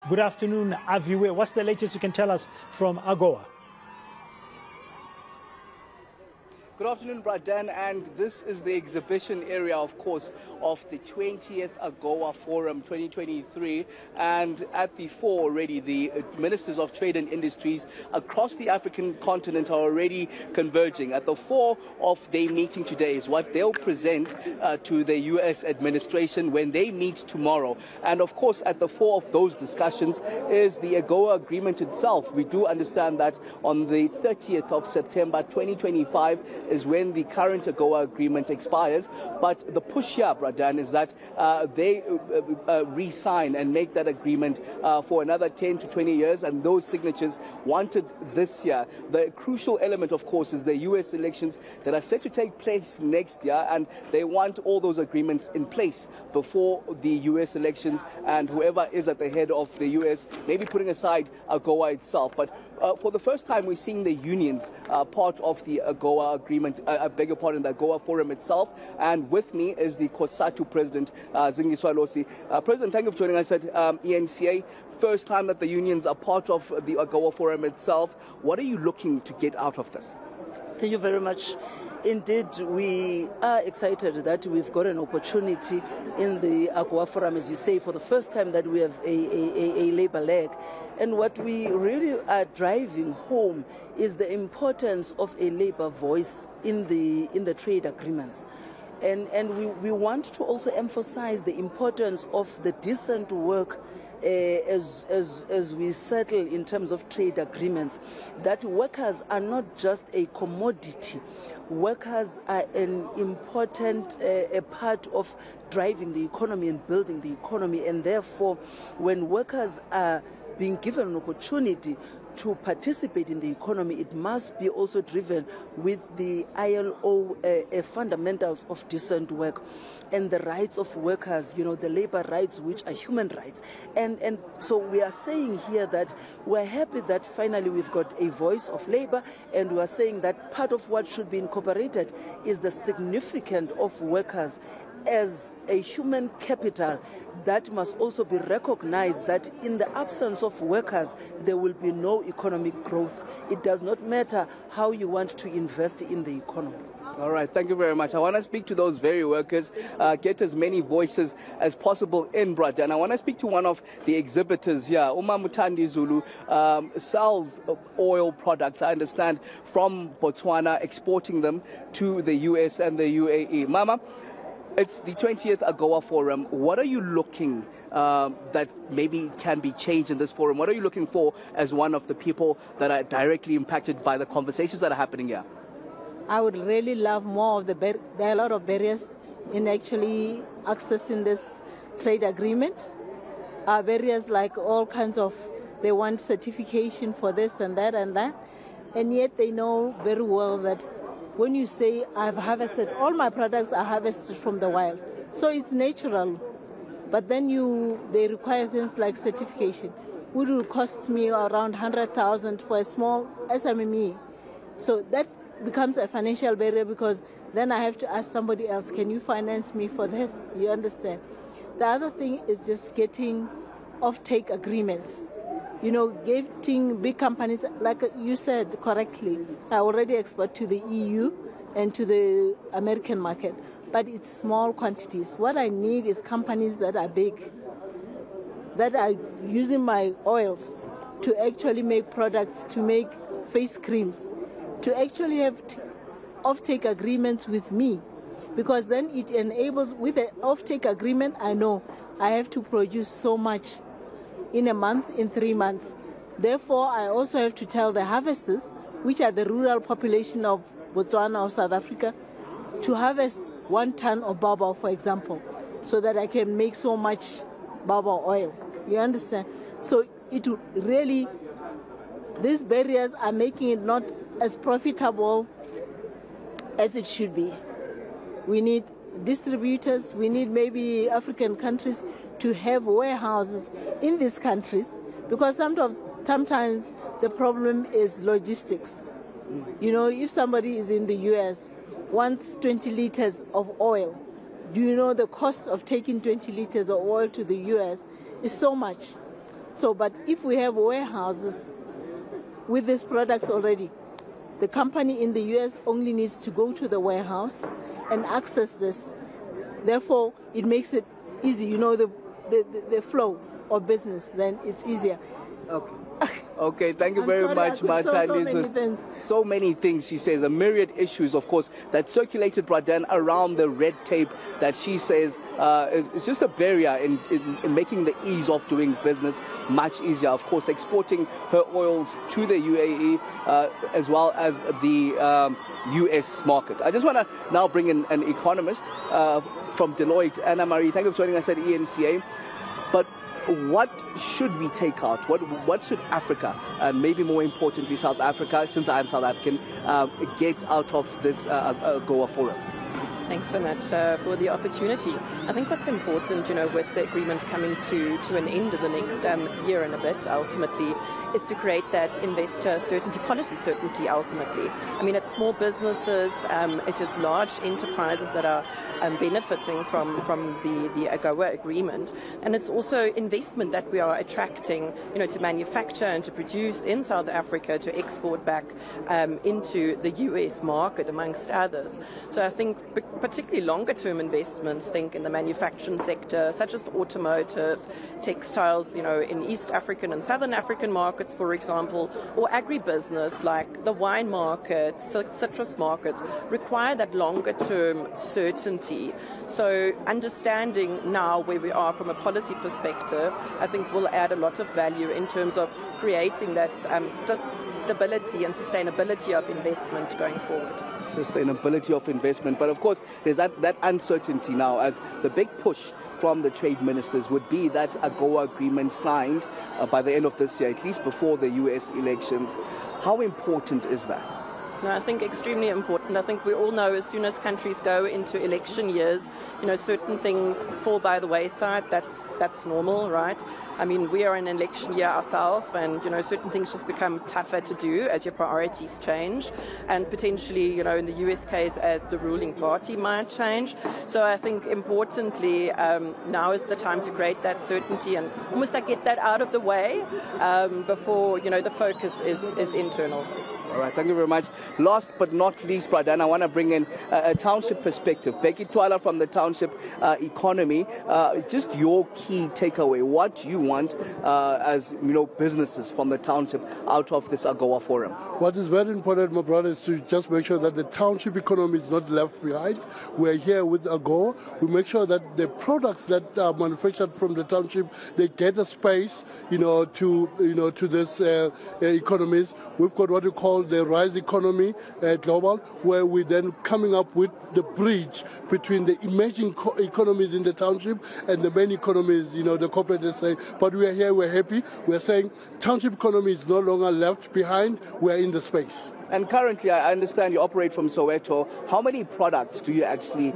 Good afternoon, Aviwe. What's the latest you can tell us from AGOA? Good afternoon, Bradan, and this is the exhibition area, of course, of the 20th AGOA Forum 2023. And at the fore already, the ministers of trade and industries across the African continent are already converging. At the fore of their meeting today is what they'll present to the U.S. administration when they meet tomorrow. And of course, at the fore of those discussions is the AGOA agreement itself. We do understand that on the 30th of September 2025 is when the current AGOA agreement expires. But the push here, Bradan, is that they re-sign and make that agreement for another 10 to 20 years, and those signatures wanted this year. The crucial element, of course, is the U.S. elections that are set to take place next year, and they want all those agreements in place before the U.S. elections, and whoever is at the head of the U.S. maybe putting aside AGOA itself. But for the first time, we're seeing the unions part of the AGOA agreement, I beg your pardon, the AGOA Forum itself. And with me is the COSATU President, Zingiswa Losi. President, thank you for joining us at eNCA. First time that the unions are part of the AGOA Forum itself. What are you looking to get out of this? Thank you very much. Indeed, we are excited that we've got an opportunity in the AGOA Forum, as you say, for the first time that we have a labor leg. And what we really are driving home is the importance of a labor voice in the trade agreements. And we want to also emphasize the importance of the decent work as we settle in terms of trade agreements, that workers are not just a commodity. Workers are an important a part of driving the economy and building the economy, and therefore when workers are being given an opportunity to participate in the economy, it must be also driven with the ILO fundamentals of decent work and the rights of workers, you know, the labor rights, which are human rights. And so we are saying here that we're happy that finally we've got a voice of labor, and we are saying that part of what should be incorporated is the significance of workers as a human capital that must also be recognized, that in the absence of workers, there will be no economic growth. It does not matter how you want to invest in the economy. All right, thank you very much. I want to speak to those very workers, get as many voices as possible in Brada. And I want to speak to one of the exhibitors here. Uma Mutandi Zulu sells oil products, I understand, from Botswana, exporting them to the US and the UAE. Mama, it's the 20th AGOA Forum. What are you looking that maybe can be changed in this forum? What are you looking for as one of the people that are directly impacted by the conversations that are happening here? I would really love more of there are a lot of barriers in actually accessing this trade agreement. Barriers like all kinds of, they want certification for this and that, and yet they know very well that when you say I've harvested, all my products are harvested from the wild, so it's natural. But then they require things like certification, which will cost me around 100,000 for a small SME. So that becomes a financial barrier, because then I have to ask somebody else, can you finance me for this? You understand? The other thing is just getting off-take agreements. You know, getting big companies, like you said correctly, I already export to the EU and to the American market, but it's small quantities. What I need is companies that are big, that are using my oils to actually make products, to make face creams, to actually have off-take agreements with me, because then it enables, with an off-take agreement, I know I have to produce so much in a month, in 3 months. Therefore, I also have to tell the harvesters, which are the rural population of Botswana or South Africa, to harvest 1 ton of baobab, for example, so that I can make so much baobab oil. You understand? So it really, these barriers are making it not as profitable as it should be. We need distributors, we need maybe African countries to have warehouses in these countries, because sometimes the problem is logistics. You know, if somebody is in the US, wants 20 liters of oil, do you know the cost of taking 20 liters of oil to the US is so much? So, but if we have warehouses with these products already, the company in the US only needs to go to the warehouse and access this. Therefore, it makes it easy, you know, the flow of business, then it's easier. Okay. Okay, thank you very much, Martha. So many things, she says, a myriad issues, of course, that circulated, Bradan, around the red tape that she says is just a barrier in making the ease of doing business much easier. Of course, exporting her oils to the UAE as well as the US market. I just want to now bring in an economist from Deloitte, Anna Marie. Thank you for joining us at eNCA. But what should we take out? What should Africa, and maybe more importantly South Africa, since I'm South African, get out of this AGOA Forum? Thanks so much for the opportunity. I think what's important, with the agreement coming to an end in the next year and a bit, ultimately, is to create that investor certainty, policy certainty, ultimately. I mean, it's small businesses, it is large enterprises that are benefiting from the AGOA agreement, and it's also investment that we are attracting, to manufacture and to produce in South Africa to export back into the US market, amongst others. So I think particularly longer-term investments, think in the manufacturing sector, such as automotives, textiles, in East African and Southern African markets, for example, or agribusiness like the wine markets, citrus markets, require that longer-term certainty. So understanding now where we are from a policy perspective, I think will add a lot of value in terms of creating that stability and sustainability of investment going forward. Sustainability of investment. But of course, there's that uncertainty now, as the big push from the trade ministers would be that AGOA agreement signed by the end of this year, at least before the US elections. How important is that? No, I think extremely important. I think we all know as soon as countries go into election years, certain things fall by the wayside. That's normal, right? I mean, we are in an election year ourselves, and certain things just become tougher to do as your priorities change, and potentially, in the US case, as the ruling party might change. So I think importantly, now is the time to create that certainty and almost like get that out of the way before the focus is internal. All right, thank you very much. Last but not least, Bradan, I want to bring in a township perspective. Becky Twala from the township economy. Just your key takeaway. What do you want as businesses from the township out of this AGOA Forum? What is very important, my brother, is to just make sure that the township economy is not left behind. We're here with AGOA. We make sure that the products that are manufactured from the township, they get a space, to this economies. We've got what we call the Rise Economy Global, where we're then coming up with the bridge between the emerging economies in the township and the main economies, the corporate say. But we are here, we're happy. We're saying township economy is no longer left behind. We're in the space. And currently, I understand you operate from Soweto. How many products do you actually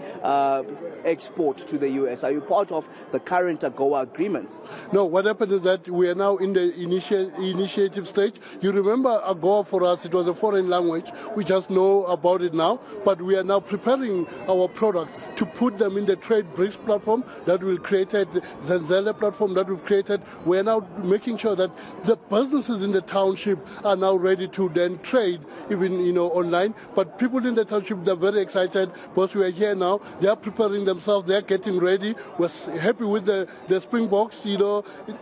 export to the US? Are you part of the current AGOA agreements? No, what happened is that we are now in the initiative stage. You remember AGOA for us, it was a foreign language. We just know about it now. But we are now preparing our products to put them in the Trade BRICS platform that we've created, the Zenzele platform that we've created. We are now making sure that the businesses in the township are now ready to then trade, even online. But people in the township, they're very excited because we are here now. They are preparing themselves. They are getting ready. We're happy with the Springboks.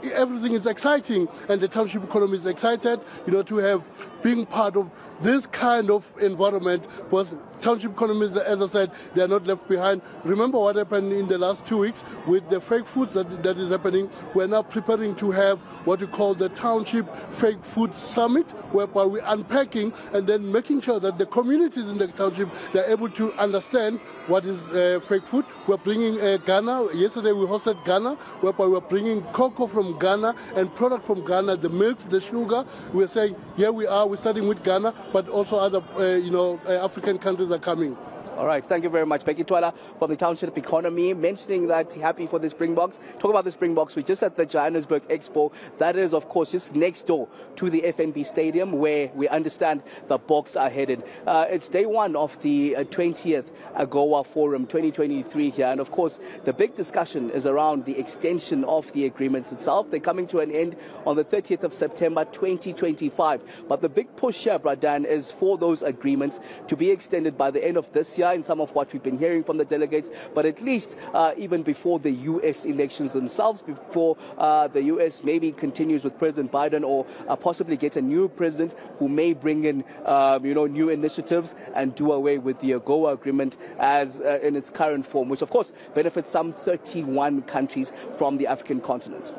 Everything is exciting, and the township economy is excited. To have being part of this kind of environment, because township economies, as I said, they are not left behind. Remember what happened in the last 2 weeks with the fake foods that is happening. We're now preparing to have what we call the Township Fake Food Summit, whereby we're unpacking and then making sure that the communities in the township, they're able to understand what is fake food. We're bringing Ghana. Yesterday we hosted Ghana, whereby we're bringing cocoa from Ghana and product from Ghana, the milk, the sugar. We're saying, here we are, we're starting with Ghana, but also other African countries are coming. All right, thank you very much. Becky Twala from the Township Economy, mentioning that happy for the Springboks. Talk about the Springboks. We're just at the Johannesburg Expo. That is, of course, just next door to the FNB Stadium, where we understand the Boks are headed. It's day one of the 20th AGOA Forum 2023 here. And, of course, the big discussion is around the extension of the agreements itself. They're coming to an end on the 30th of September 2025. But the big push here, Bradan, is for those agreements to be extended by the end of this year, in some of what we've been hearing from the delegates, but at least even before the U.S. elections themselves, before the U.S. maybe continues with President Biden, or possibly get a new president who may bring in, new initiatives and do away with the AGOA agreement as in its current form, which of course benefits some 31 countries from the African continent.